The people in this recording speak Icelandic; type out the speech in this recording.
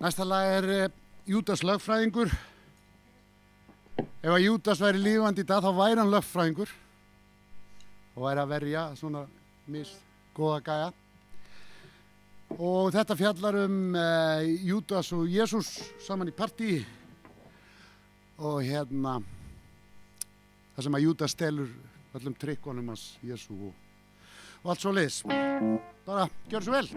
Næsta lag Júdas lögfræðingur. Ef að Júdas væri lifandi í dag þá væri hann lögfræðingur og væri að verja svona misgóða gæja. Og þetta fjallar Júdas og Jesús saman í partí og það sem að Júdas stelur öllum trikkunum hans Jesú og allt svoleiðis. Bara gjör svo vel.